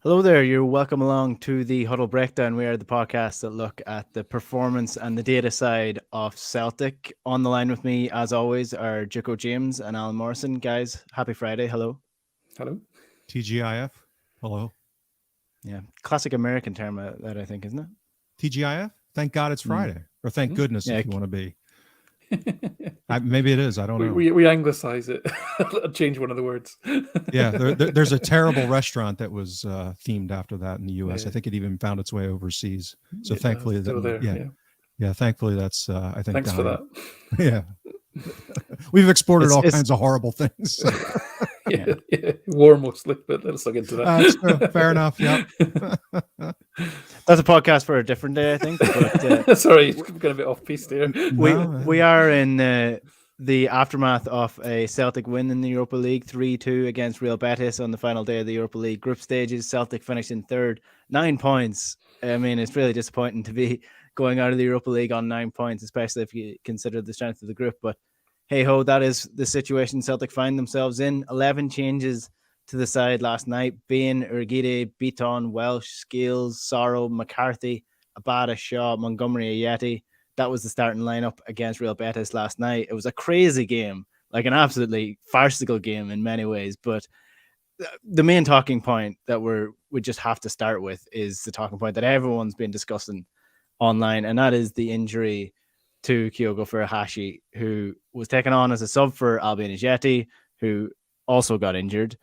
Hello there, you're welcome along to the Huddle Breakdown. We are the podcast that look at the performance and the data side of Celtic. On the line with me, as always, are Joko James and Alan Morrison. Guys, happy Friday. Hello. Hello. TGIF. Hello. Yeah, classic American term that I think, isn't it? TGIF. Thank God it's Friday. Or thank goodness if you want to be. Maybe it is. I don't know. We anglicize it. Change one of the words. Yeah, there's a terrible restaurant that was themed after that in the U.S. Yeah. I think it even found its way overseas. So thankfully, thankfully that's I think. Thanks for that. Yeah, we've exported all kinds of horrible things. Yeah. War mostly, but let's look into that. That's true. Fair enough. Yeah. That's a podcast for a different day, I think. But, sorry, got a bit off piece there. We are in the aftermath of a Celtic win in the Europa League, 3-2 against Real Betis on the final day of the Europa League group stages. Celtic finished in third, 9 points. I mean, it's really disappointing to be going out of the Europa League on 9 points, especially if you consider the strength of the group. But hey ho, that is the situation Celtic find themselves in. 11 changes to the side last night. Bain, Urgide, Beaton, Welsh, Scales, Sorrow, McCarthy, Abada, Shaw, Montgomery, Ayeti. That was the starting lineup against Real Betis last night. It was a crazy game, like an absolutely farcical game in many ways. But the main talking point that we just have to start with is the talking point that everyone's been discussing online, and that is the injury to Kyogo Furuhashi, who was taken on as a sub for Albion Ajeti, who also got injured.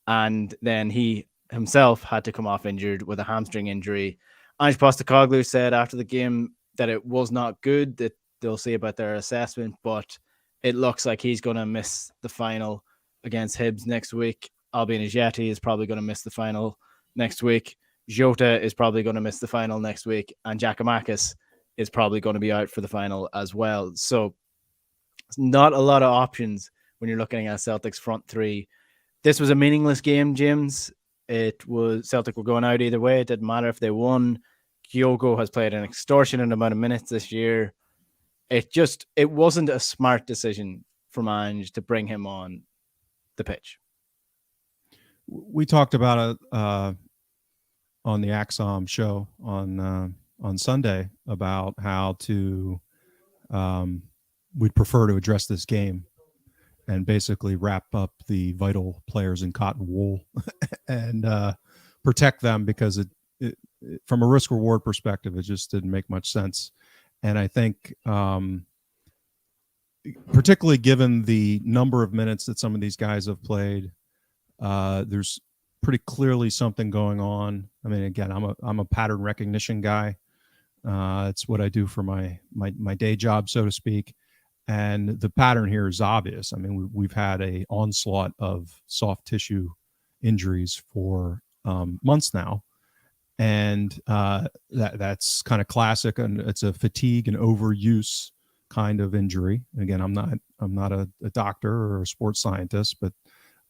And then he himself had to come off injured with a hamstring injury. Ange Postecoglou said after the game that it was not good, that they'll see about their assessment, but it looks like he's going to miss the final against Hibs next week. Albion Ajeti is probably going to miss the final next week. Jota is probably going to miss the final next week. And Giakoumakis is probably going to be out for the final as well. So it's not a lot of options when you're looking at Celtic's front three. This was a meaningless game, James. It was Celtic were going out either way. It didn't matter if they won. Kyogo has played an extortionate amount of minutes this year. It wasn't a smart decision from Ange to bring him on the pitch. We talked about it on the Axom show on Sunday about how we'd prefer to address this game and basically wrap up the vital players in cotton wool and protect them, because it from a risk reward perspective, it just didn't make much sense. And I think particularly given the number of minutes that some of these guys have played, there's pretty clearly something going on. I mean, again, I'm a pattern recognition guy. It's what I do for my day job, so to speak. And the pattern here is obvious. I mean, we've had a onslaught of soft tissue injuries for months now. And that's kind of classic. And it's a fatigue and overuse kind of injury. Again, I'm not a doctor or a sports scientist, but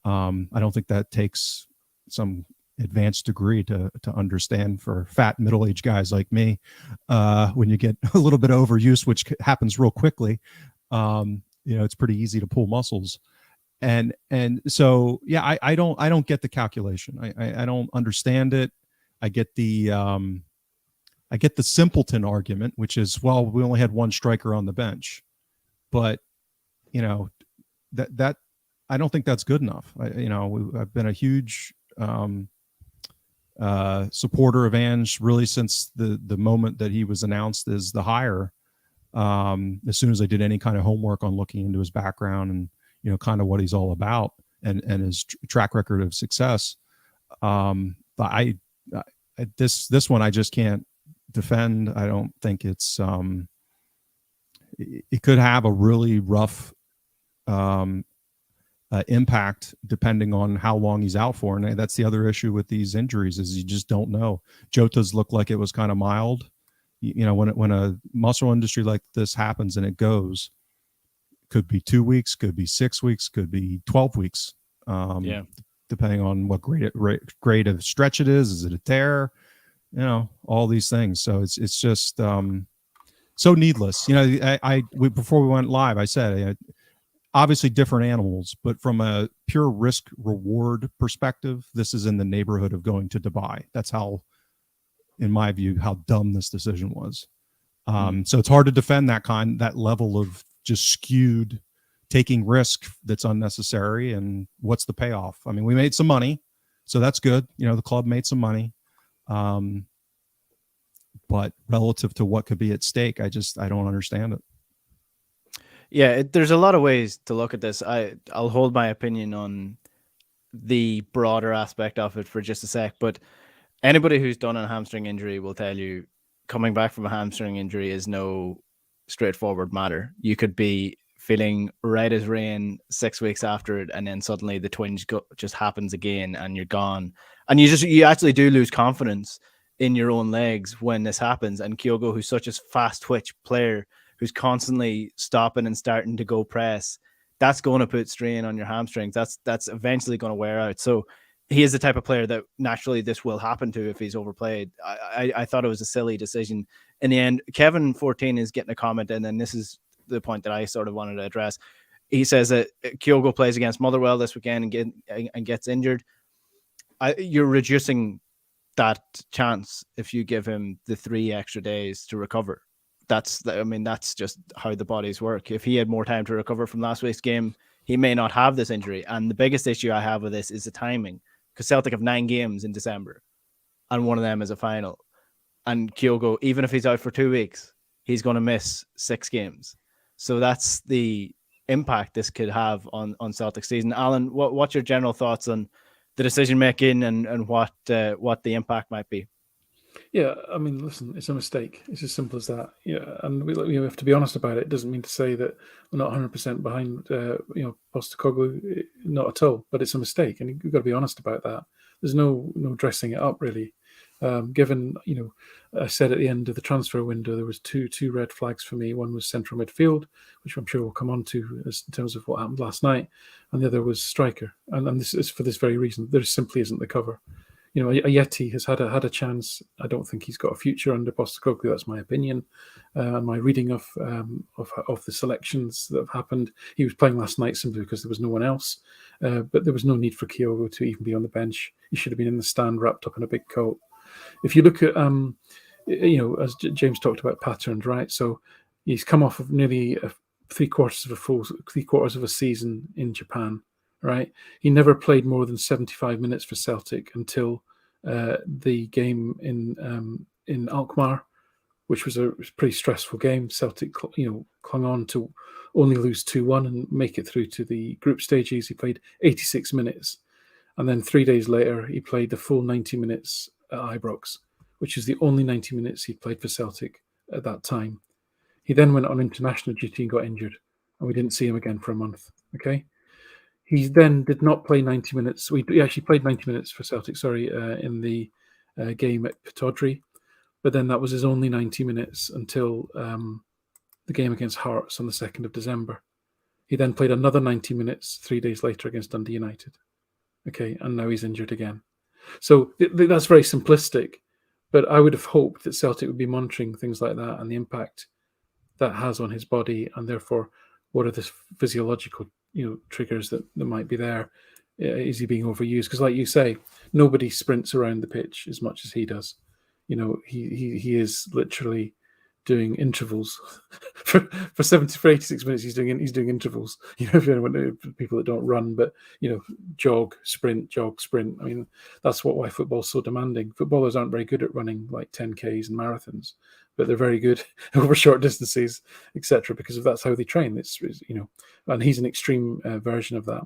I don't think that takes some advanced degree to understand for fat middle-aged guys like me. When you get a little bit of overuse, which happens real quickly, it's pretty easy to pull muscles. And so, yeah, I don't get the calculation. I don't understand it. I get the simpleton argument, which is, well, we only had one striker on the bench, but that I don't think that's good enough. I've been a huge supporter of Ange really since the moment that he was announced as the hire. As soon as I did any kind of homework on looking into his background and kind of what he's all about and his track record of success, but this one I just can't defend. I don't think it's it could have a really rough impact depending on how long he's out for. And that's the other issue with these injuries, is you just don't know. Jota's looked like it was kind of mild. When a muscle industry like this happens and it goes, could be 2 weeks, could be 6 weeks, could be 12 weeks. Depending on what grade of stretch it is. Is it a tear? All these things. So it's just so needless. Before we went live, I said obviously different animals, but from a pure risk reward perspective, this is in the neighborhood of going to Dubai. That's how, in my view, how dumb this decision was. So it's hard to defend that level of just skewed taking risk that's unnecessary. And what's the payoff? I mean, we made some money, so that's good. You know, the club made some money. But relative to what could be at stake, I don't understand it. Yeah, there's a lot of ways to look at this. I'll hold my opinion on the broader aspect of it for just a sec, but anybody who's done a hamstring injury will tell you coming back from a hamstring injury is no straightforward matter. You could be feeling right as rain 6 weeks after it, and then suddenly the twinge just happens again and you're gone. And you actually do lose confidence in your own legs when this happens. And Kyogo, who's such a fast twitch player, who's constantly stopping and starting to go press, that's going to put strain on your hamstrings. That's eventually going to wear out. So he is the type of player that naturally this will happen to if he's overplayed. I thought it was a silly decision in the end. Kevin 14 is getting a comment, and then this is the point that I sort of wanted to address. He says that Kyogo plays against Motherwell this weekend and gets injured. You're reducing that chance if you give him the 3 extra days to recover. That's just how the bodies work. If he had more time to recover from last week's game, he may not have this injury. And the biggest issue I have with this is the timing, because Celtic have 9 games in December, and one of them is a final. And Kyogo, even if he's out for 2 weeks, he's going to miss 6 games. So that's the impact this could have on Celtic season. Alan, what's your general thoughts on the decision making and what the impact might be? Yeah, I mean, listen, it's a mistake. It's as simple as that. Yeah, and we have to be honest about it. It doesn't mean to say that we're not 100% behind, Postecoglou, not at all. But it's a mistake, and you've got to be honest about that. There's no dressing it up, really. Given, I said at the end of the transfer window, there was two red flags for me. One was central midfield, which I'm sure we'll come on to in terms of what happened last night, and the other was striker. And this is for this very reason. There simply isn't the cover. Ayeti has had a chance. I don't think he's got a future under Postecoglou. That's my opinion. And my reading of the selections that have happened, he was playing last night simply because there was no one else. But there was no need for Kyogo to even be on the bench. He should have been in the stand, wrapped up in a big coat. If you look at, as James talked about patterns, right? So he's come off of nearly 3/4 of a season in Japan. Right, he never played more than 75 minutes for Celtic until the game in Alkmaar, which was a pretty stressful game. Celtic, clung on to only lose 2-1 and make it through to the group stages. He played 86 minutes, and then 3 days later he played the full 90 minutes at Ibrox, which is the only 90 minutes he played for Celtic at that time. He then went on international duty and got injured, and we didn't see him again for a month. Okay. He then did not play 90 minutes. He actually played 90 minutes for Celtic, in the game at Pittodrie. But then that was his only 90 minutes until the game against Hearts on the 2nd of December. He then played another 90 minutes 3 days later against Dundee United. Okay, and now he's injured again. So that's very simplistic. But I would have hoped that Celtic would be monitoring things like that and the impact that has on his body, and therefore what are the physiological triggers that might be there. Is he being overused? Because like you say, nobody sprints around the pitch as much as he does. He is literally doing intervals for 86 minutes. He's doing intervals. If you know, people that don't run, but jog, sprint. I mean, that's why football's so demanding. Footballers aren't very good at running like 10Ks and marathons, but they're very good over short distances, etc. Because that's how they train. And he's an extreme version of that.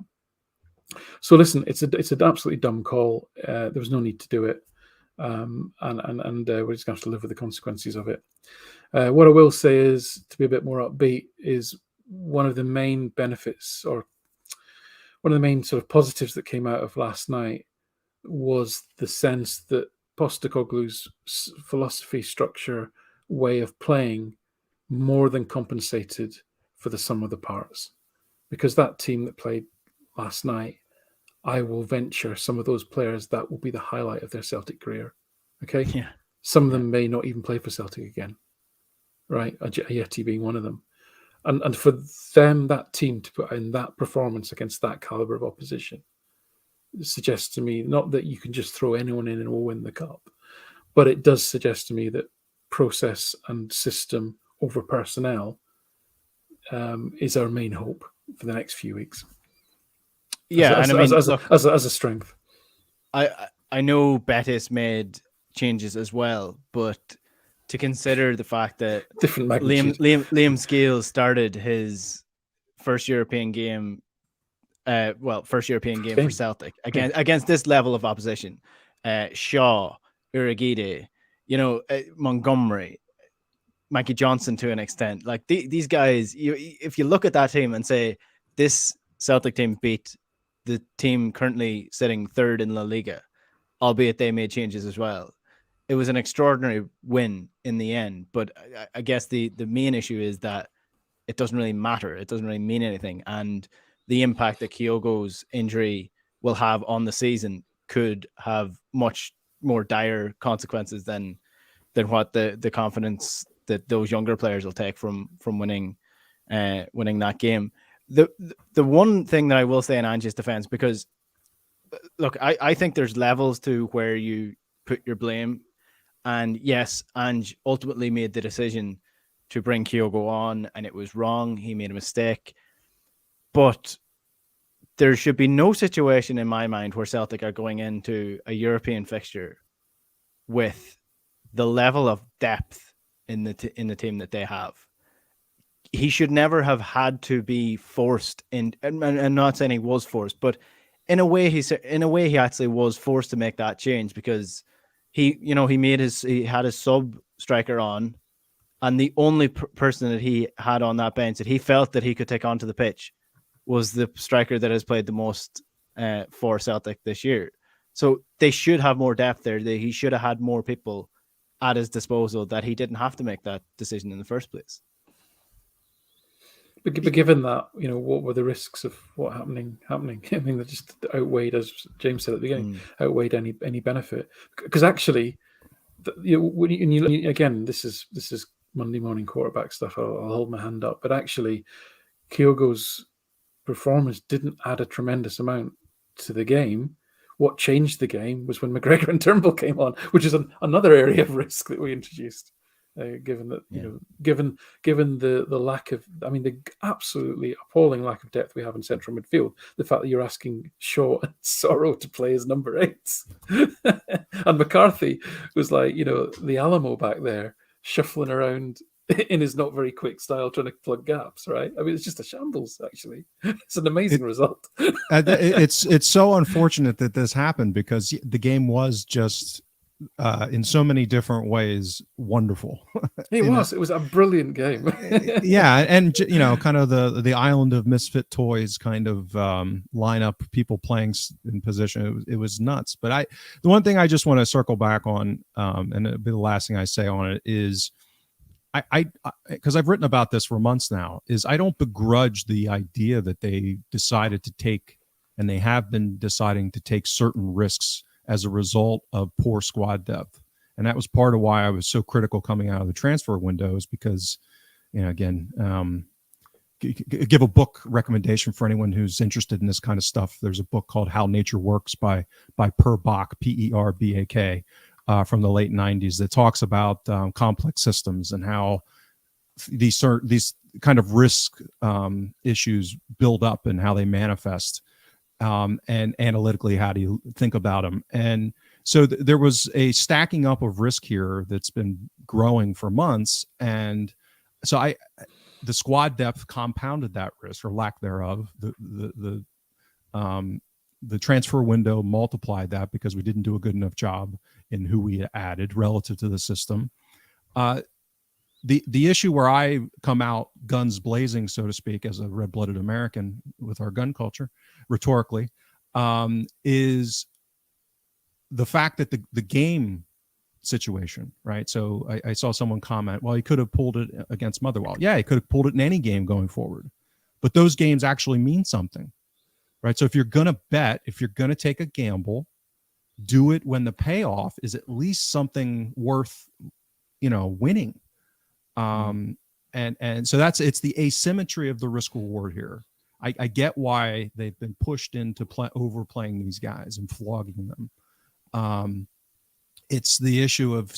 So listen, it's an absolutely dumb call. There was no need to do it, and we're just going to have to live with the consequences of it. What I will say is, to be a bit more upbeat, is one of the main benefits, or one of the main sort of positives that came out of last night, was the sense that Postecoglou's philosophy, structure, way of playing more than compensated for the sum of the parts. Because that team that played last night, I will venture some of those players, that will be the highlight of their Celtic career. Okay? Yeah. Some of them may not even play for Celtic again. Right? Ayeti being one of them. And for them, that team to put in that performance against that caliber of opposition suggests to me not that you can just throw anyone in and we'll win the cup, but it does suggest to me that process and system over personnel is our main hope for the next few weeks. Yeah, as a strength. I know Betis made changes as well, but to consider the fact that different magnitude. Liam Scales started his first European game, for Celtic against this level of opposition. Shaw, Uragide, Montgomery, Mikey Johnston to an extent. Like these guys, if you look at that team and say this Celtic team beat the team currently sitting third in La Liga, albeit they made changes as well. It was an extraordinary win in the end, but I guess the main issue is that it doesn't really matter. It doesn't really mean anything. And the impact that Kyogo's injury will have on the season could have much more dire consequences than what the confidence that those younger players will take from winning that game. The one thing that I will say in Ange's defense, because look, I think there's levels to where you put your blame. And yes, Ange ultimately made the decision to bring Kyogo on, and it was wrong. He made a mistake. But there should be no situation in my mind where Celtic are going into a European fixture with the level of depth in the team that they have. He should never have had to be forced in. I'm not saying he was forced, but in a way, he actually was forced to make that change because he had his sub striker on, and the only person that he had on that bench that he felt that he could take onto the pitch was the striker that has played the most for Celtic this year. So they should have more depth there. He should have had more people at his disposal, that he didn't have to make that decision in the first place. But given that, what were the risks of what happening? I mean, that just outweighed, as James said at the beginning, outweighed any benefit. Because actually, when you again, this is Monday morning quarterback stuff. I'll hold my hand up. But actually, Kyogo's performance didn't add a tremendous amount to the game. What changed the game was when McGregor and Turnbull came on, which is another area of risk that we introduced. Given that, given the lack of, the absolutely appalling lack of depth we have in central midfield, the fact that you're asking Shaw and Sorrow to play as number 8s, and McCarthy was like, the Alamo back there shuffling around in his not very quick style, trying to plug gaps, right? I mean, it's just a shambles, actually. It's an amazing result. It's so unfortunate that this happened, because the game was just in so many different ways wonderful. It was a brilliant game. Yeah, and kind of the island of misfit toys kind of lineup, people playing in position. It was nuts. But the one thing I just want to circle back on, and it'll be the last thing I say on it, is because I've written about this for months now, is I don't begrudge the idea that they decided to take, and they have been deciding to take, certain risks as a result of poor squad depth. And that was part of why I was so critical coming out of the transfer windows, because, again, give a book recommendation for anyone who's interested in this kind of stuff. There's a book called How Nature Works by Perbach, Perbak, from the late 90s, that talks about complex systems and how these kind of risk issues build up and how they manifest. And analytically, how do you think about them? And so there was a stacking up of risk here that's been growing for months. And so the squad depth compounded that risk, or lack thereof. The transfer window multiplied that, because we didn't do a good enough job in who we added relative to the system. The issue where I come out guns blazing, so to speak, as a red-blooded American with our gun culture, rhetorically, is the fact that the game situation, right? So I saw someone comment, well, he could have pulled it against Motherwell. Yeah, he could have pulled it in any game going forward. But those games actually mean something, right? So if you're going to bet, if you're going to take a gamble, do it when the payoff is at least something worth, winning. And And so it's the asymmetry of the risk reward here. I get why they've been pushed into overplaying these guys and flogging them. It's the issue of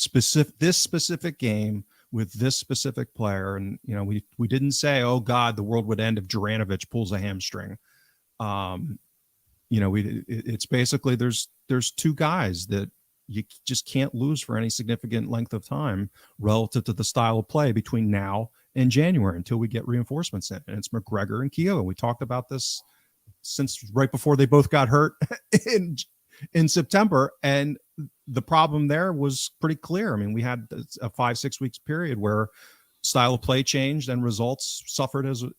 this specific game with this specific player. And, we didn't say, oh God, the world would end if Juranovic pulls a hamstring. It's basically, there's two guys that you just can't lose for any significant length of time relative to the style of play between now and January until we get reinforcements in. And it's McGregor and Kyogo. We talked about this since right before they both got hurt in September. And the problem there was pretty clear. I mean, we had a 5-6 weeks period where style of play changed and results suffered as a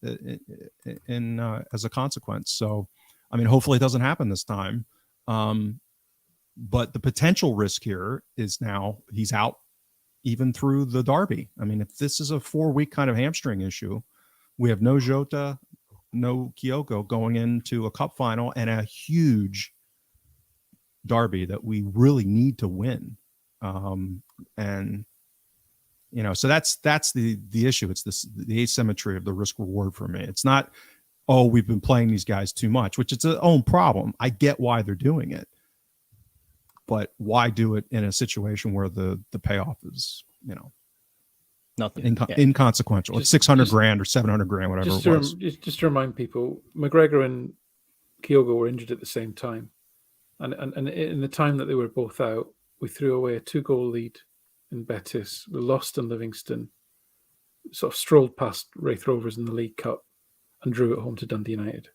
consequence. So, I mean, hopefully it doesn't happen this time. But the potential risk here is now he's out even through the derby. I mean, if this is a 4-week kind of hamstring issue, we have no Jota, no Kyogo going into a cup final and a huge derby that we really need to win. And so that's the issue. It's the asymmetry of the risk reward for me. It's not, oh, we've been playing these guys too much, which it's its own problem. I get why they're doing it, but why do it in a situation where the payoff is, nothing, inconsequential? It's 600 grand or 700 grand, whatever it was. Just to remind people, McGregor and Kyogo were injured at the same time. And in the time that they were both out, we threw away a 2-goal lead in Betis. We lost in Livingston, sort of strolled past Wraith Rovers in the League Cup and drew at home to Dundee United.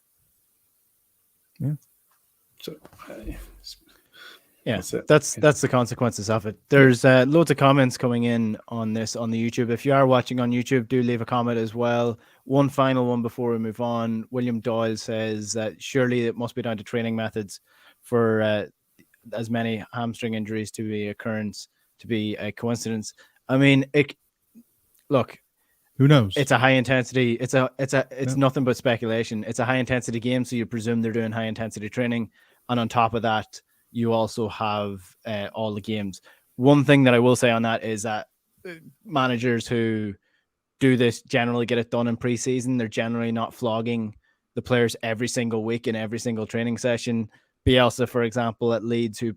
Yeah. So, that's the consequences of it. There's loads of comments coming in on this on the YouTube. If you are watching on YouTube, do leave a comment as well. One final one before we move on. William Doyle says that surely it must be down to training methods for as many hamstring injuries to be a coincidence. I mean, look, who knows? It's a high intensity. It's nothing but speculation. It's a high intensity game, so you presume they're doing high intensity training, and on top of that, you also have all the games. One thing that I will say on that is that managers who do this generally get it done in preseason. They're generally not flogging the players every single week in every single training session. Bielsa, for example, at Leeds, who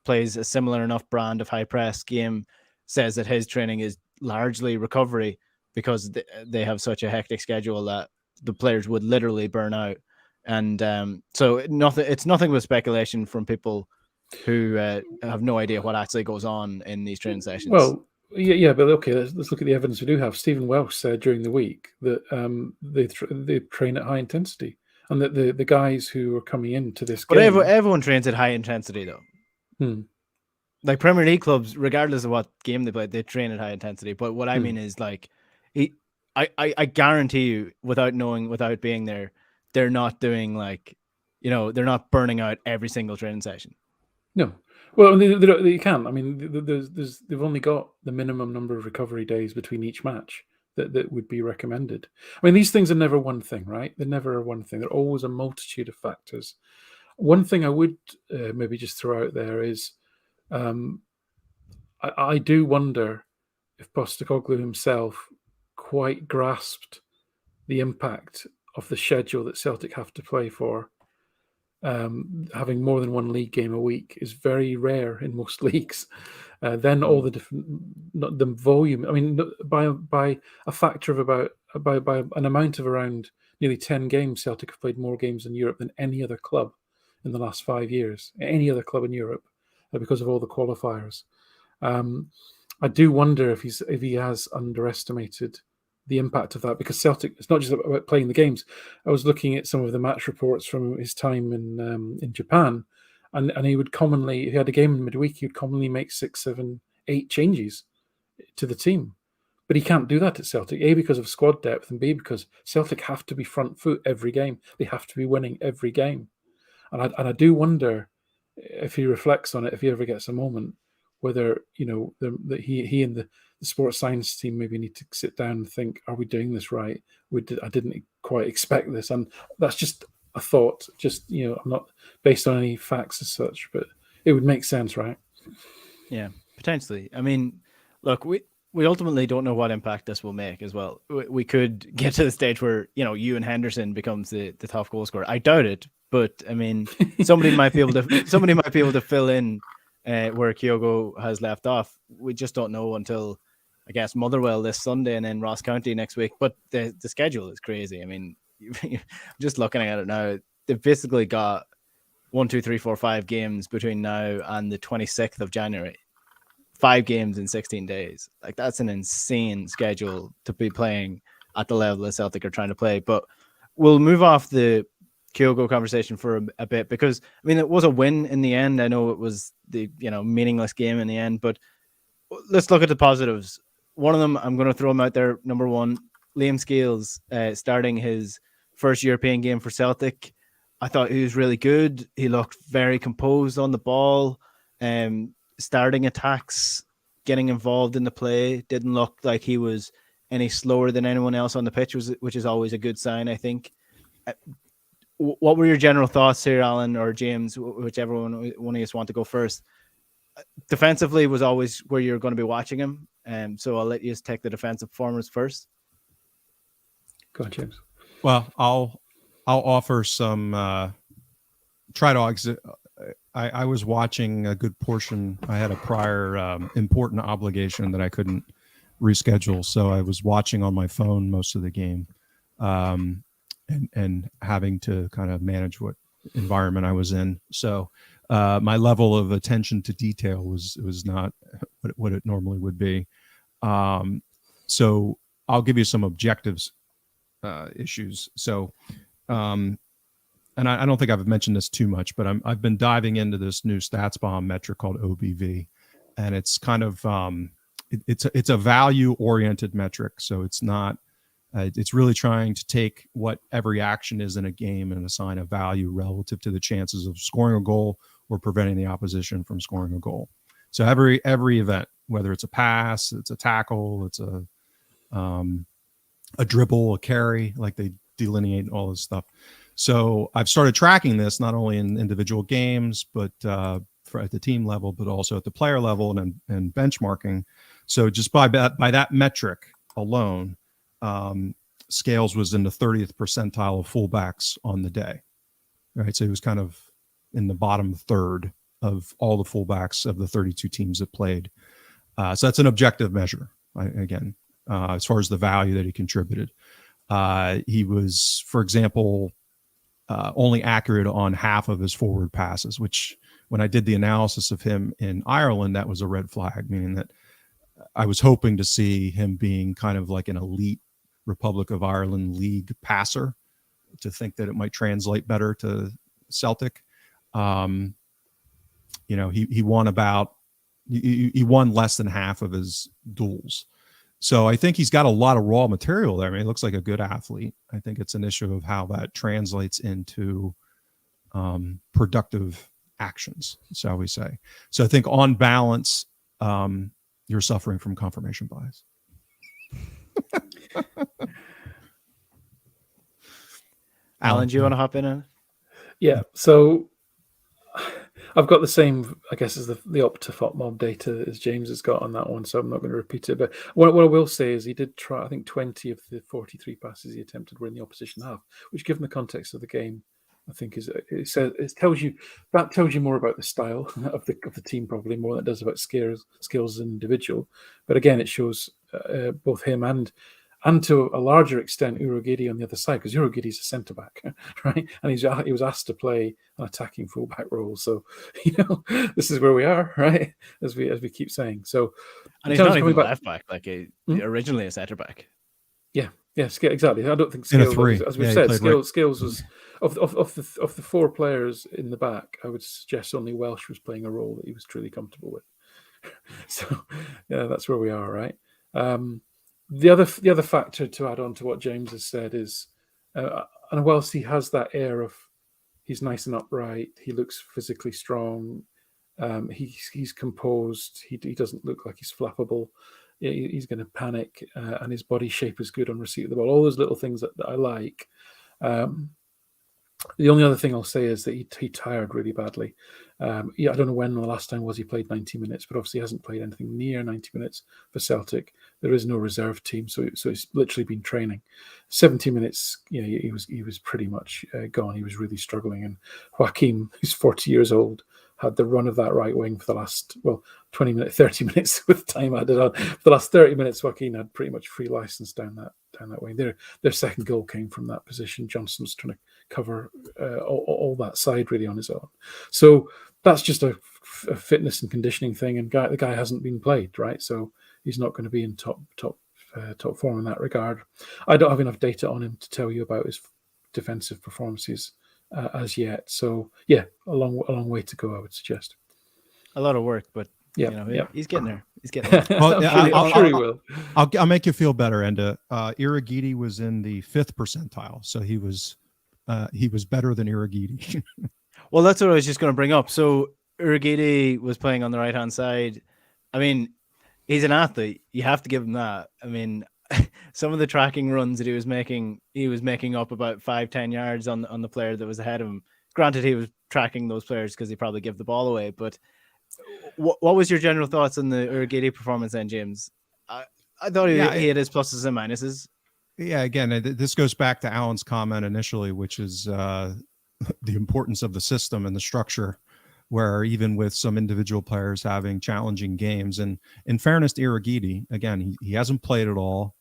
plays a similar enough brand of high press game, says that his training is largely recovery because they have such a hectic schedule that the players would literally burn out. And so it's nothing but speculation from people who have no idea what actually goes on in these training sessions. Well, yeah, but okay, let's look at the evidence we do have. Stephen Welsh said during the week that they train at high intensity, and that the guys who are coming into this game... But everyone trains at high intensity, though. Like Premier League clubs, regardless of what game they play, they train at high intensity. But what I mean is, like, I guarantee you, without being there, they're not doing they're not burning out every single training session. No. Well, they can't. I mean, they've only got the minimum number of recovery days between each match that would be recommended. I mean, these things are never one thing, right? They're never one thing. They're always a multitude of factors. One thing I would maybe just throw out there is I do wonder if Postecoglou himself quite grasped the impact of the schedule that Celtic have to play for. Having more than one league game a week is very rare in most leagues. Then all the different, not the volume. I mean, by a factor of about by an amount of around nearly 10 games, Celtic have played more games in Europe than any other club in the last 5 years. Any other club in Europe, because of all the qualifiers. I do wonder if he has underestimated the impact of that, because Celtic, it's not just about playing the games. I was looking at some of the match reports from his time in Japan, and he would commonly, if he had a game in midweek, he would commonly make 6, 7, 8 changes to the team. But he can't do that at Celtic, A, because of squad depth, and B, because Celtic have to be front foot every game. They have to be winning every game. And I do wonder if he reflects on it, if he ever gets a moment, whether that he and the sports science team maybe need to sit down and think, are we doing this right? I didn't quite expect this. And that's just a thought, just, I'm not based on any facts as such, but it would make sense, right? Yeah, potentially. I mean, look, we ultimately don't know what impact this will make as well. We could get to the stage where, you and Henderson becomes the top goal scorer. I doubt it, but I mean, somebody might be able to fill in where Kyogo has left off. We just don't know until, I guess, Motherwell this Sunday and then Ross County next week. But the schedule is crazy. I mean, just looking at it now, they've basically got 1, 2, 3, 4, 5 games between now and the 26th of January. 5 games in 16 days. Like, that's an insane schedule to be playing at the level that Celtic are trying to play. But we'll move off the Kyogo conversation for a bit, because I mean, it was a win in the end. I know it was the meaningless game in the end, but let's look at the positives. One of them, I'm going to throw him out there. Number one, Liam Scales starting his first European game for Celtic. I thought he was really good. He looked very composed on the ball. Starting attacks, getting involved in the play. Didn't look like he was any slower than anyone else on the pitch, which is always a good sign, I think. What were your general thoughts here, Alan or James, whichever one of you want to go first? Defensively was always where you're going to be watching him, so I'll let you take the defensive performance first. Go on, James. Well, I'll offer some I was watching a good portion. I had a prior important obligation that I couldn't reschedule, so I was watching on my phone most of the game, and having to kind of manage what environment I was in. So my level of attention to detail was not what it normally would be. So I'll give you some objectives issues. So. And I don't think I've mentioned this too much, but I've been diving into this new StatsBomb metric called OBV, and it's kind of it's a value oriented metric. So it's not it's really trying to take what every action is in a game and assign a value relative to the chances of scoring a goal or preventing the opposition from scoring a goal. So every event, whether it's a pass, it's a tackle, it's a dribble, a carry, like they delineate all this stuff. So I've started tracking this not only in individual games, but at the team level, but also at the player level and benchmarking. So just by that metric alone, Scales was in the 30th percentile of fullbacks on the day, right? So he was kind of in the bottom third of all the fullbacks of the 32 teams that played. So that's an objective measure, again, as far as the value that he contributed. He was, for example, only accurate on half of his forward passes, which when I did the analysis of him in Ireland, that was a red flag, meaning that I was hoping to see him being kind of like an elite Republic of Ireland league passer, to think that it might translate better to Celtic. He won he won less than half of his duels. So I think he's got a lot of raw material there. I mean, he looks like a good athlete. I think it's an issue of how that translates into productive actions, shall we say. So I think on balance, you're suffering from confirmation bias. Alan, do you want to hop in on it? Yeah, so I've got the same, I guess, as the OptaFotMob data as James has got on that one, so I'm not going to repeat it. But what I will say is he did try, I think 20 of the 43 passes he attempted were in the opposition half, which, given the context of the game, I think it tells you more about the style of the team, probably more than it does about skills as an individual. But again, it shows both him and to a larger extent Urhoghide on the other side, because Urhoghide's a centre back, right? And he was asked to play an attacking fullback role. So this is where we are, right? As we keep saying. So, and he's not even left back, like originally a centre back. Yeah, exactly. I don't think Scales, as we've said, Scales was of the four players in the back. I would suggest only Welsh was playing a role that he was truly comfortable with. So, yeah, that's where we are, right? The other factor to add on to what James has said is, and whilst he has that air of he's nice and upright, he looks physically strong, he's composed, he doesn't look like he's flappable. He's going to panic, and his body shape is good on receipt of the ball. All those little things that I like. The only other thing I'll say is that he tired really badly. Yeah, I don't know when the last time was he played 90 minutes, but obviously he hasn't played anything near 90 minutes for Celtic. There is no reserve team, so he's literally been training. 70 minutes, he was pretty much gone. He was really struggling. And Joaquin, who's 40 years old, had the run of that right wing for the last 30 minutes with time added on. For the last 30 minutes, Joaquin had pretty much free license down that wing. Their second goal came from that position. Johnston was trying to cover all that side really on his own. So that's just a fitness and conditioning thing. And the guy hasn't been played, right? So he's not going to be in top form in that regard. I don't have enough data on him to tell you about his defensive performances as yet. So yeah, a long way to go, I would suggest. A lot of work, but he's getting there. He's getting there. Well, I'm sure he will. I'll make you feel better. And Iragidi was in the 5th percentile, so he was better than Iragidi. Well, that's what I was just going to bring up. So Iragidi was playing on the right hand side. I mean, he's an athlete. You have to give him that. I mean, some of the tracking runs that he was making up about 5-10 yards on the player that was ahead of him. Granted, he was tracking those players because he probably gave the ball away. But what was your general thoughts on the Iragidi performance then, James? I thought he had his pluses and minuses. Yeah, again, this goes back to Alan's comment initially, which is the importance of the system and the structure, where even with some individual players having challenging games, and in fairness to Iragidi, again, he hasn't played at all.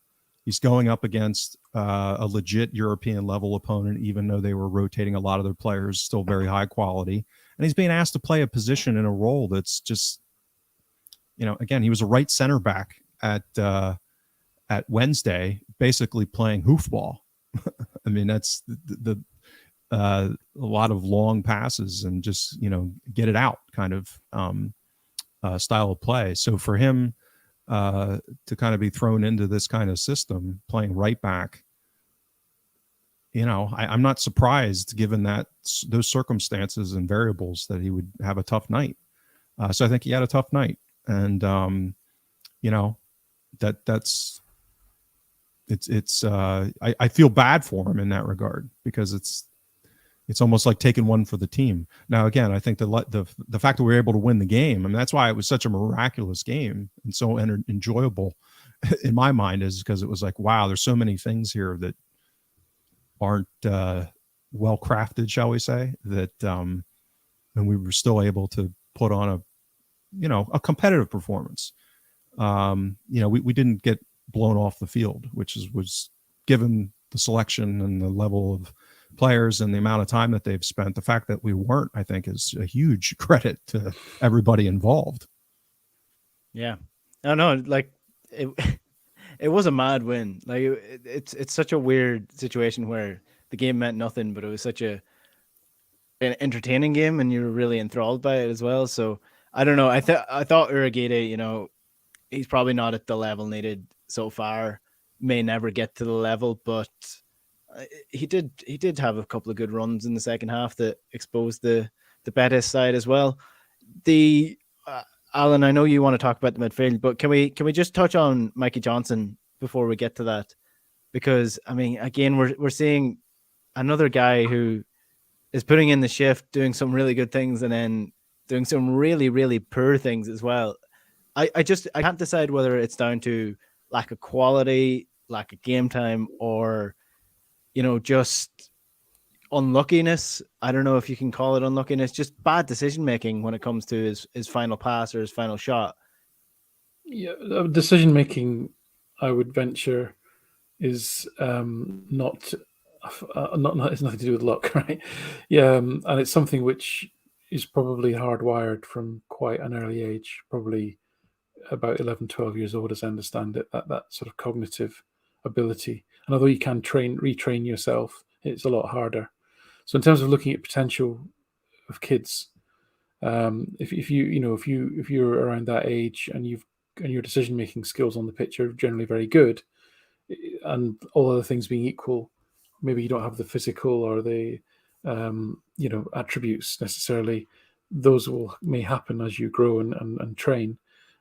He's going up against a legit European level opponent, even though they were rotating a lot of their players, still very high quality. And he's being asked to play a position in a role that's just, again, he was a right center back at Wednesday, basically playing hoofball. I mean, that's a lot of long passes and just, get it out kind of style of play. So for him to kind of be thrown into this kind of system, playing right back, I'm not surprised given those circumstances and variables that he would have a tough night. So I think he had a tough night, and I feel bad for him in that regard, because it's almost like taking one for the team. Now, again, I think the fact that we were able to win the game, and that's why it was such a miraculous game and so enjoyable in my mind, is because it was like, wow, there's so many things here that aren't well crafted, shall we say, that and we were still able to put on a competitive performance. We didn't get blown off the field, which was given the selection and the level of players and the amount of time that they've spent. The fact that we weren't, I think, is a huge credit to everybody involved. Yeah. I know, like it was a mad win. Like it's such a weird situation where the game meant nothing, but it was such an entertaining game, and you were really enthralled by it as well. So I don't know. I thought Iragidi, he's probably not at the level needed so far. May never get to the level, but he did have a couple of good runs in the second half that exposed the Betis side as well. Alan, I know you want to talk about the midfield, but can we just touch on Mikey Johnston before we get to that? Because I mean, again, we're seeing another guy who is putting in the shift, doing some really good things, and then doing some really, really poor things as well. I can't decide whether it's down to lack of quality, lack of game time, or just unluckiness. I don't know if you can call it unluckiness, just bad decision making when it comes to his final pass or his final shot. Yeah, decision making, I would venture, is not it's nothing to do with luck, right? Yeah, and it's something which is probably hardwired from quite an early age, probably about 11, 12 years old, as I understand it, that sort of cognitive ability. And although you can retrain yourself, it's a lot harder. So in terms of looking at potential of kids, if you're around that age and your decision making skills on the pitch are generally very good, and all other things being equal, maybe you don't have the physical or the attributes necessarily. Those may happen as you grow and train.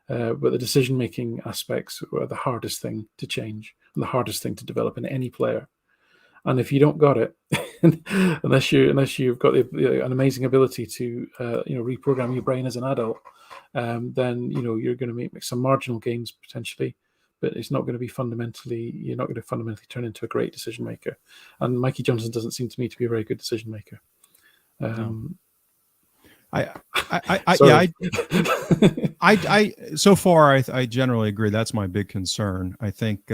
But the decision-making aspects are the hardest thing to change and the hardest thing to develop in any player. And if you don't got it, unless you've got an amazing ability to reprogram your brain as an adult, then you're going to make some marginal gains potentially, but it's not going to be you're not going to fundamentally turn into a great decision maker. And Mikey Johnston doesn't seem to me to be a very good decision maker. No. So far, I generally agree. That's my big concern. I think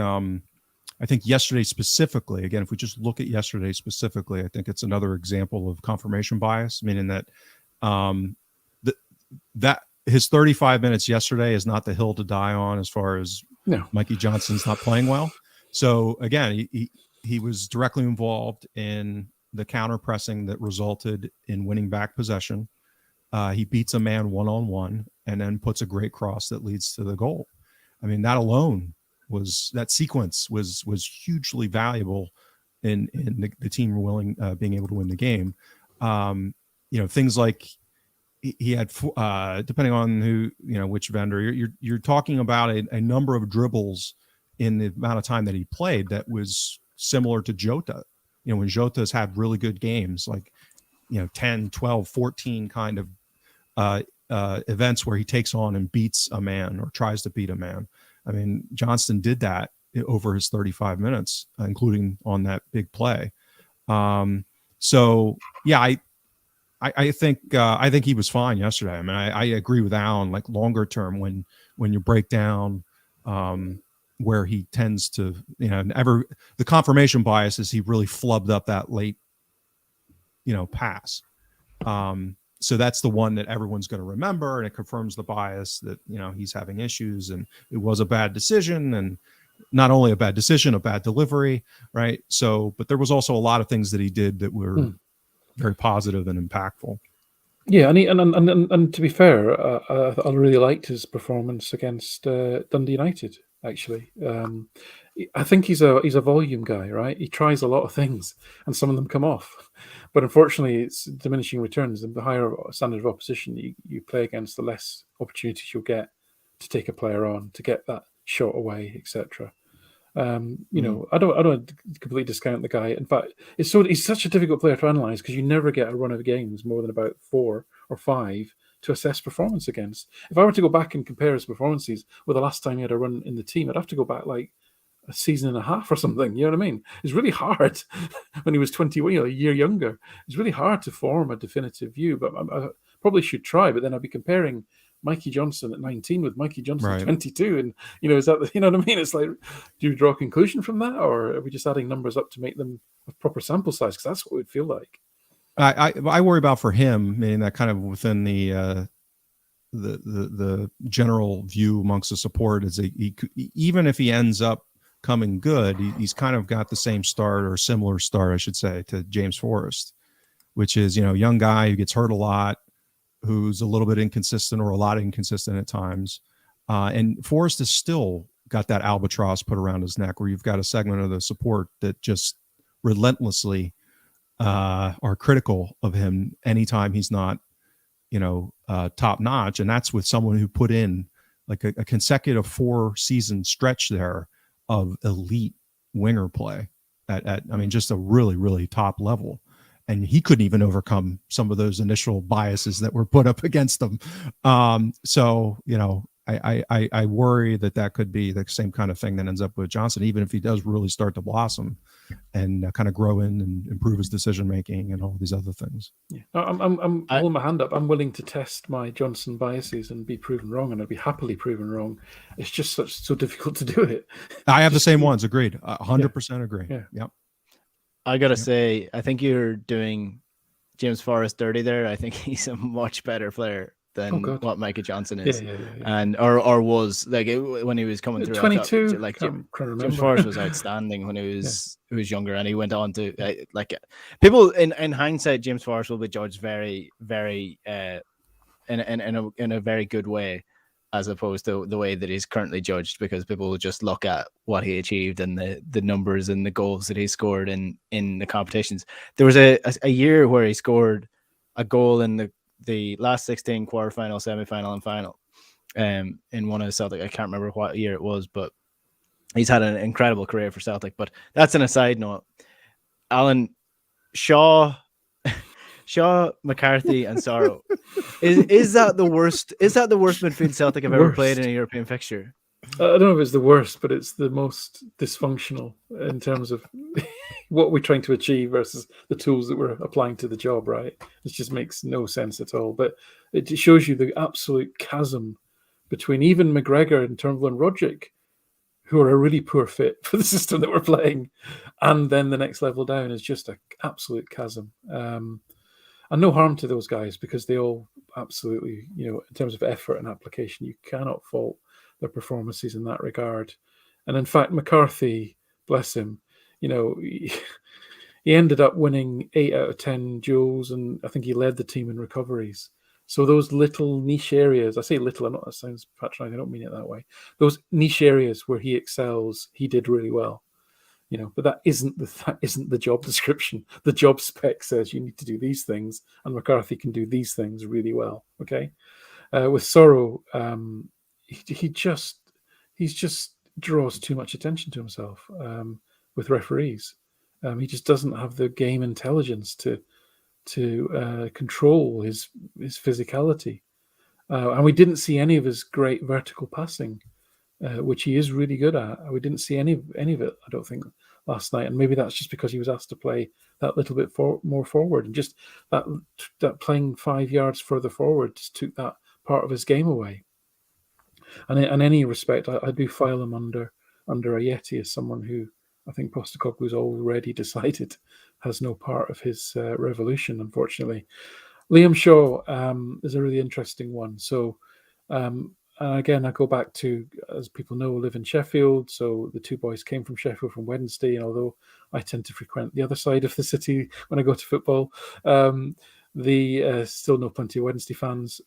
yesterday specifically, again, if we just look at yesterday specifically, I think it's another example of confirmation bias, meaning that that his 35 minutes yesterday is not the hill to die on as far as Mikey Johnston's not playing well. So again, he was directly involved in the counter pressing that resulted in winning back possession. He beats a man one-on-one and then puts a great cross that leads to the goal. I mean, that alone that sequence was hugely valuable in the team being able to win the game. Things like he had, depending on who, which vendor, you're talking about a number of dribbles in the amount of time that he played that was similar to Jota. When Jota's had really good games, like 10, 12, 14 kind of events where he takes on and beats a man or tries to beat a man. I mean, Johnston did that over his 35 minutes, including on that big play. So yeah, I think he was fine yesterday. I mean, I agree with Alan. Like longer term, when you break down where he tends to, the confirmation bias is he really flubbed up that late, pass. So that's the one that everyone's going to remember, and it confirms the bias that, he's having issues and it was a bad decision, and not only a bad decision, a bad delivery. Right. So, but there was also a lot of things that he did that were very positive and impactful. Yeah. And to be fair, I really liked his performance against Dundee United. Actually, I think he's a volume guy, right? He tries a lot of things, and some of them come off. But unfortunately, it's diminishing returns. The higher standard of opposition you play against, the less opportunities you'll get to take a player on, to get that shot away, etc. I don't completely discount the guy. In fact, he's such a difficult player to analyze because you never get a run of games more than about 4 or 5 to assess performance against. If I were to go back and compare his performances with the last time he had a run in the team, I'd have to go back like a season and a half or something. You know what I mean? It's really hard when he was 21, a year younger. It's really hard to form a definitive view, but I probably should try. But then I'd be comparing Mikey Johnston at 19 with Mikey Johnston at 22. And, is that, you know what I mean? It's like, do you draw a conclusion from that? Or are we just adding numbers up to make them a proper sample size? Because that's what it would feel like. I worry about for him, meaning that kind of within the general view amongst the support is even if he ends up coming good, he's kind of got the same start or similar start, I should say, to James Forrest, which is, young guy who gets hurt a lot, who's a little bit inconsistent or a lot inconsistent at times. And Forrest has still got that albatross put around his neck where you've got a segment of the support that just relentlessly are critical of him anytime he's not, top notch. And that's with someone who put in like a consecutive 4-season stretch there of elite winger play at just a really, really top level. And he couldn't even overcome some of those initial biases that were put up against him. So, I worry that could be the same kind of thing that ends up with Johnston, even if he does really start to blossom and kind of grow in and improve his decision making and all these other things. Yeah, I'm holding my hand up. I'm willing to test my Johnston biases and be proven wrong, and I'd be happily proven wrong. It's just so difficult to do it. I have the same ones. Agreed. 100% agree. Yeah. Yep. I gotta say, I think you're doing James Forrest dirty there. I think he's a much better player than what Mikey Johnston is, and or was like when he was coming through. 22, like James Forrest was outstanding when he was younger, and he went on to people in hindsight. James Forrest will be judged very, very in a very good way, as opposed to the way that he's currently judged, because people will just look at what he achieved and the numbers and the goals that he scored in the competitions. There was a year where he scored a goal in the last 16 quarterfinal, semi-final, and final in one of the Celtic. I can't remember what year it was, but he's had an incredible career for Celtic. But that's an aside note. Alan, Shaw, McCarthy, and Sorrow. Is that the worst? Is that the worst midfield Celtic have ever played in a European fixture? I don't know if it's the worst, but it's the most dysfunctional in terms of what we're trying to achieve versus the tools that we're applying to the job, right? It just makes no sense at all. But it shows you the absolute chasm between even McGregor and Turnbull and Roderick, who are a really poor fit for the system that we're playing, and then the next level down is just an absolute chasm. And no harm to those guys, because they all absolutely, in terms of effort and application, you cannot fault their performances in that regard. And in fact, McCarthy, bless him, he ended up winning 8 out of 10 duels, and I think he led the team in recoveries. So those little niche areas, I say little, I know that sounds patronizing, I don't mean it that way. Those niche areas where he excels, he did really well. But that isn't the job description. The job spec says you need to do these things, and McCarthy can do these things really well. Okay, with Sorrow, he just draws too much attention to himself with referees. He just doesn't have the game intelligence to control his physicality, and we didn't see any of his great vertical passing, which he is really good at. We didn't see any of it, I don't think, last night, and maybe that's just because he was asked to play that little bit more forward, and just that playing 5 yards further forward just took that part of his game away. And in any respect, I do file him under Ayeti as someone who I think Postecoglou's already decided has no part of his revolution, unfortunately. Liam Shaw is a really interesting one. So again, I go back to, as people know, live in Sheffield. So the two boys came from Sheffield, from Wednesday. And although I tend to frequent the other side of the city when I go to football, still know plenty of Wednesday fans.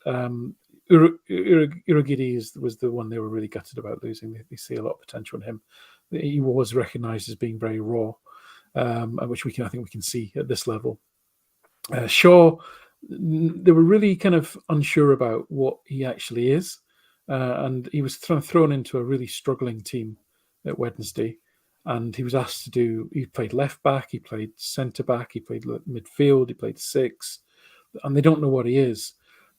Urugidi was the one they were really gutted about losing. They see a lot of potential in him. He was recognised as being very raw, which I think we can see at this level. Shaw, they were really kind of unsure about what he actually is. And he was thrown into a really struggling team at Wednesday. And he was asked to he played left back, he played centre back, he played midfield, he played 6. And they don't know what he is.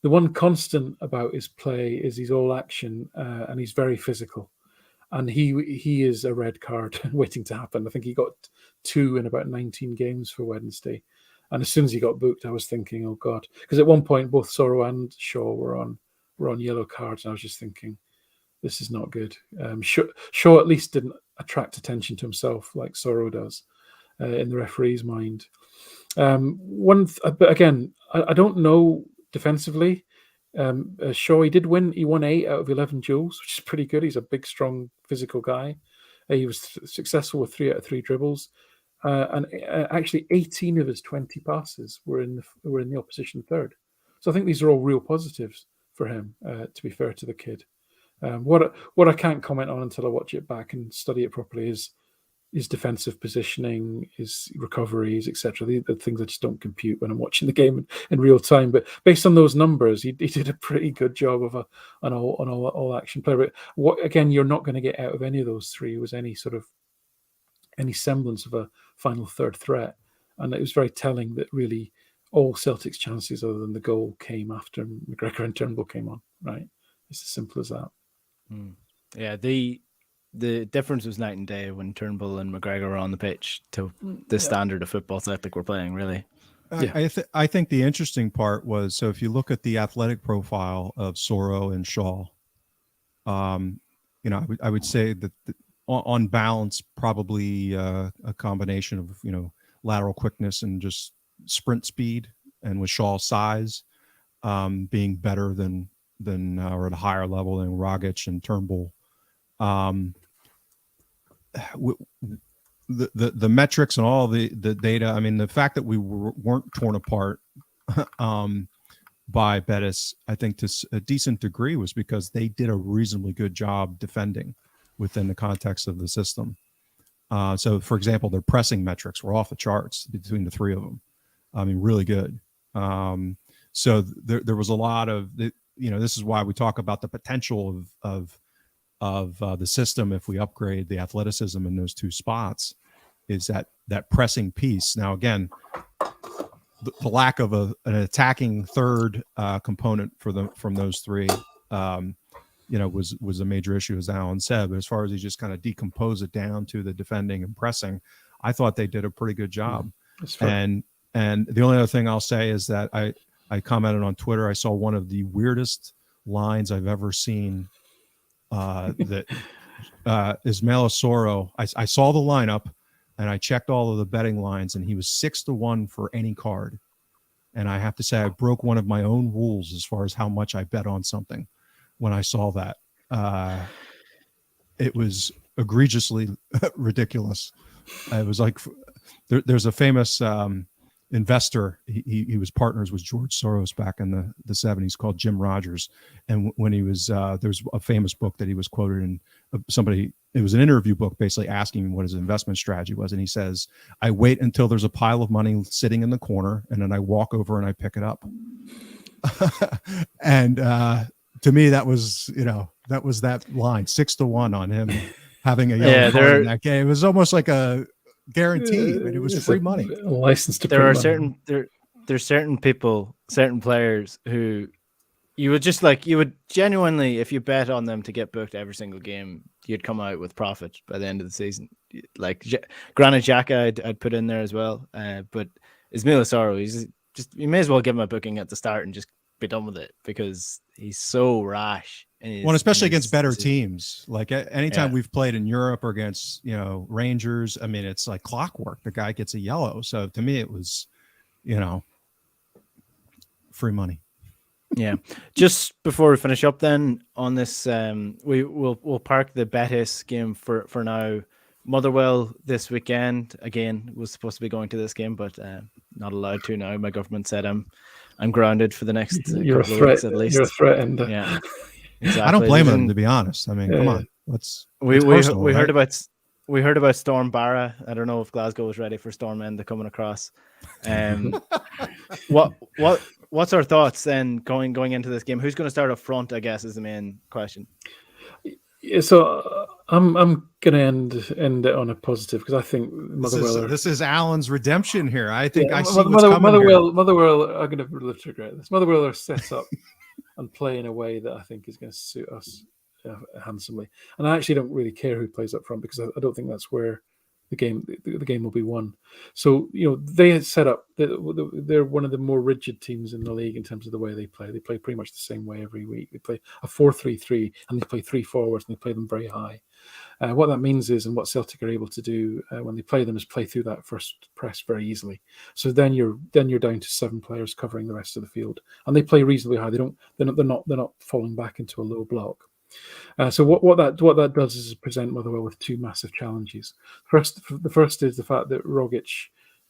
The one constant about his play is he's all action, and he's very physical. And he is a red card waiting to happen. I think he got 2 in about 19 games for Wednesday. And as soon as he got booked, I was thinking, oh God. Because at one point, both Sorrow and Shaw were on yellow cards. And I was just thinking, this is not good. Shaw at least didn't attract attention to himself like Sorrow does in the referee's mind. But again, I don't know defensively. Shaw, he won 8 out of 11 duels, which is pretty good. He's a big, strong, physical guy. He was successful with 3 out of 3 dribbles. And actually 18 of his 20 passes were in the opposition third. So I think these are all real positives for him, to be fair to the kid. What I can't comment on until I watch it back and study it properly is his defensive positioning, his recoveries, etc. The things I just don't compute when I'm watching the game in real time. But based on those numbers, he did a pretty good job of an all action player. But what, again, you're not going to get out of any of those 3 was any semblance of a final third threat. And it was very telling that really all Celtic's chances other than the goal came after McGregor and Turnbull came on, right? It's as simple as that. Yeah, the difference was night and day when Turnbull and McGregor were on the pitch to the standard of football Celtic were playing, really. Yeah. I think the interesting part was, so if you look at the athletic profile of Sorrow and Shaw, I would say that on balance, probably a combination of, lateral quickness and just sprint speed, and with Shaw's size being better than or at a higher level than Rogic and Turnbull. The metrics and all the data, I mean, the fact that we weren't torn apart by Betis, I think to a decent degree was because they did a reasonably good job defending within the context of the system. So, for example, their pressing metrics were off the charts between the 3 of them. I mean, really good. So there was a lot of, this is why we talk about the potential of the system if we upgrade the athleticism in those 2 spots, is that that pressing piece. Now, again, the lack of an attacking third component from those three, was a major issue, as Alan said. But as far as he just kind of decompose it down to the defending and pressing, I thought they did a pretty good job. And the only other thing I'll say is that I commented on Twitter. I saw one of the weirdest lines I've ever seen. That Ismail Asoro. I saw the lineup and I checked all of the betting lines, and he was 6-1 for any card. And I have to say, I broke one of my own rules as far as how much I bet on something when I saw that. It was egregiously ridiculous. It was like there's a famous investor. He was partners with George Soros back in the 70s, called Jim Rogers. And when he was there's a famous book that he was quoted in. It was an interview book basically asking him what his investment strategy was, and he says, I wait until there's a pile of money sitting in the corner, and then I walk over and I pick it up. And to me, that was that line, 6-1 on him having a yellow card in that game. It was almost like a guarantee. I mean, it was free money. A license to There are print money. there's certain people, certain players who you would genuinely, if you bet on them to get booked every single game, you'd come out with profit by the end of the season. Like Granit Xhaka, I'd put in there as well. But Ismail Assoro, you may as well give him a booking at the start and just be done with it, because he's so rash. Well, especially against better teams. Like anytime we've played in Europe or against, Rangers, I mean, it's like clockwork. The guy gets a yellow. So to me, it was, free money. Yeah. Just before we finish up then on this, we'll park the Betis game for now. Motherwell this weekend, again, was supposed to be going to this game, but not allowed to now. My government said I'm grounded for the next couple of weeks at least. You're a threat, Enda. Yeah, exactly. I don't blame him, to be honest. I mean, come on. We heard about Storm Barra. I don't know if Glasgow was ready for Storm Enda coming across. What's our thoughts then going into this game? Who's going to start up front, I guess, is the main question. Yeah, so I'm going to end it on a positive, because I think Motherwell. This is Alan's redemption here. I think I see Motherwell are going to live to regret this. Motherwell are set up and play in a way that I think is going to suit us handsomely. And I actually don't really care who plays up front, because I don't think that's where the game will be won. So they had set up. They're one of the more rigid teams in the league in terms of the way they play. They play pretty much the same way every week. They play a 4-3-3, and they play 3 forwards, and they play them very high. What that means is, and what Celtic are able to do when they play them, is play through that first press very easily. So then you're down to 7 players covering the rest of the field, and they play reasonably high. They're not falling back into a low block. So what that does is present Motherwell with 2 massive challenges. The first is the fact that Rogic,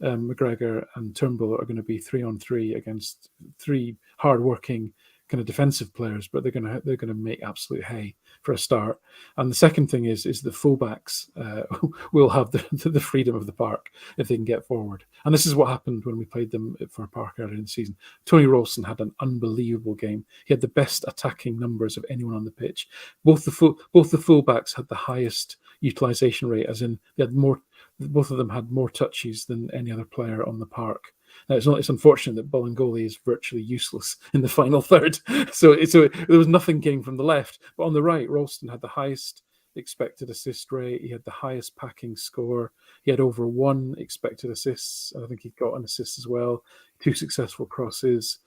McGregor, and Turnbull are going to be 3-on-3 against 3 hard-working kind of defensive players, but they're going to make absolute hay for a start. And the second thing is the fullbacks will have the freedom of the park if they can get forward. And this is what happened when we played them for Park earlier in the season. Tony Ralston had an unbelievable game. He had the best attacking numbers of anyone on the pitch. Both the fullbacks had the highest utilization rate, as in they had more. Both of them had more touches than any other player on the park. Now, it's unfortunate that Bolingoli is virtually useless in the final third. So there was nothing came from the left. But on the right, Ralston had the highest expected assist rate. He had the highest packing score. He had over 1 expected assists. I think he got an assist as well. 2 successful crosses.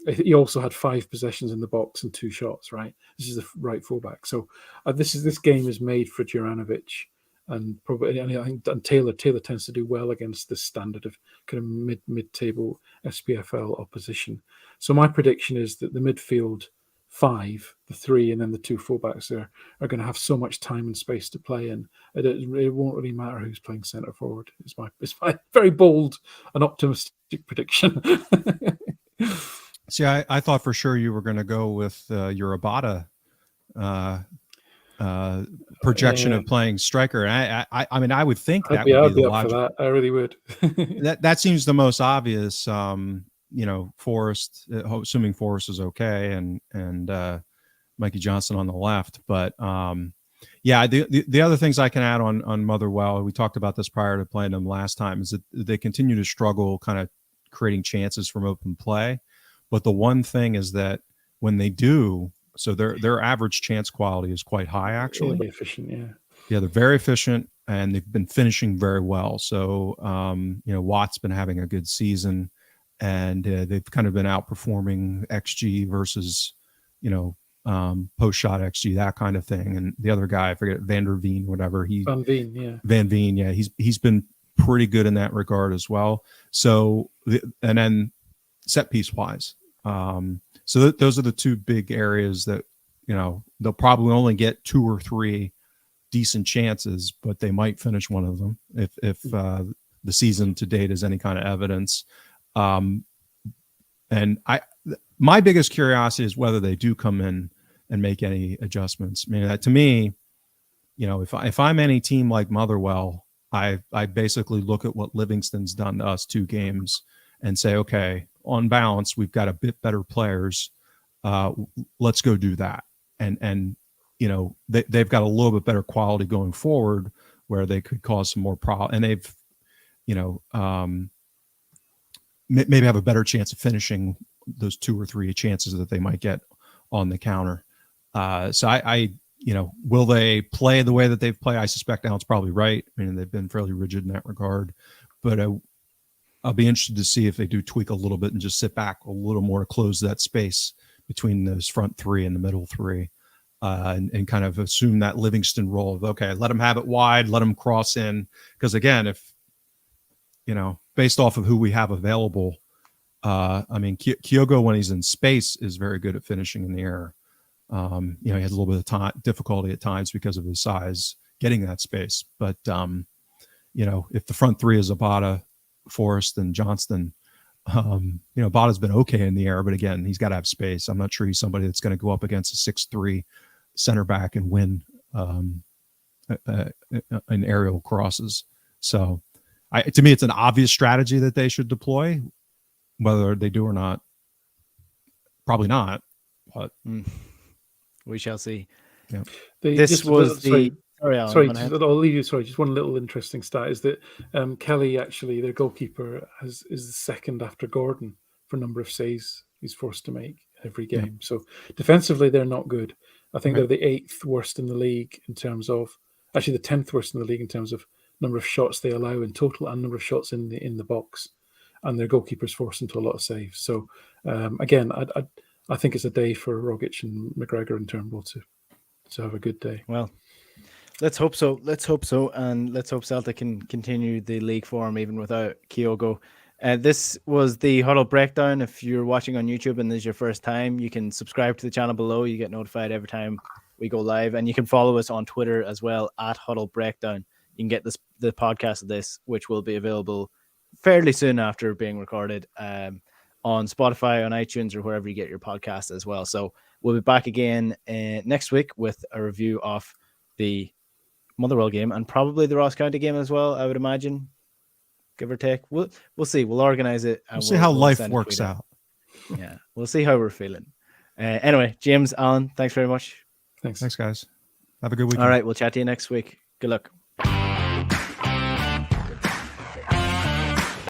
He also had 5 possessions in the box and 2 shots. Right, this is the right fullback. So this game is made for Juranovic. And probably, I think, and Taylor tends to do well against this standard of kind of mid-table SPFL opposition. So my prediction is that the midfield 5, the 3, and then the 2 fullbacks there are going to have so much time and space to play in. It won't really matter who's playing centre forward. It's my very bold and optimistic prediction. See, I thought for sure you were going to go with your Abada projection of playing striker. And I mean, I would think that would be the logic. For that. I really would. that seems the most obvious. Forrest, assuming Forrest is okay, and Mikey Johnston on the left. But Yeah, the other things I can add on Motherwell, we talked about this prior to playing them last time, is that they continue to struggle kind of creating chances from open play. But the one thing is that when they do, so their average chance quality is quite high, actually. Very efficient, yeah. Yeah, they're very efficient, and they've been finishing very well. So, Watt's been having a good season, and they've kind of been outperforming XG versus, post-shot XG, that kind of thing. And the other guy, I forget, Van Veen, yeah. He's been pretty good in that regard as well. So, and then set piece wise. So those are the two big areas that, they'll probably only get 2 or 3 decent chances, but they might finish one of them if the season to date is any kind of evidence. And my biggest curiosity is whether they do come in and make any adjustments. I mean, to me, if I'm any team like Motherwell, I basically look at what Livingston's done to us 2 games and say, okay, on balance, we've got a bit better players. Let's go do that. And they've got a little bit better quality going forward where they could cause some more problem. And they've, maybe have a better chance of finishing those 2 or 3 chances that they might get on the counter. So I will they play the way that they've played? I suspect Alan's probably right. I mean, they've been fairly rigid in that regard, but I'll be interested to see if they do tweak a little bit and just sit back a little more to close that space between those front 3 and the middle 3. And kind of assume that Livingston role of, okay, let them have it wide, let them cross in. Because again, if, based off of who we have available, Kyogo, when he's in space, is very good at finishing in the air. He has a little bit of difficulty at times because of his size getting that space. But, if the front 3 is Abada, Forrest, and Johnston, Abada's been okay in the air, but again, he's got to have space. I'm not sure he's somebody that's going to go up against a 6'3" center back and win in aerial crosses. So to me, it's an obvious strategy that they should deploy. Whether they do or not, probably not, but we shall see. Yeah. Just one little interesting stat is that Kelly, actually, their goalkeeper, is the second after Gordon for number of saves he's forced to make every game. Yeah. So defensively, they're not good. I think they're the 8th worst in the league in terms of, actually the 10th worst in the league in terms of number of shots they allow in total and number of shots in the box, and their goalkeepers force into a lot of saves. So again, I think it's a day for Rogic and McGregor and Turnbull to have a good day. Well, let's hope so. And let's hope Celtic can continue the league form even without Kyogo. This was the Huddle Breakdown. If you're watching on YouTube and this is your first time, you can subscribe to the channel below. You get notified every time we go live. And you can follow us on Twitter as well, @Huddle Breakdown. You can get the podcast of this, which will be available fairly soon after being recorded on Spotify, on iTunes, or wherever you get your podcast as well. So we'll be back again next week with a review of the Motherwell game and probably the Ross County game as well, I would imagine. Give or take. We'll see. We'll organize it. And we'll see how life works out. Yeah. We'll see how we're feeling. Anyway, James, Alan, thanks very much. Thanks, guys. Have a good weekend. All right. We'll chat to you next week. Good luck.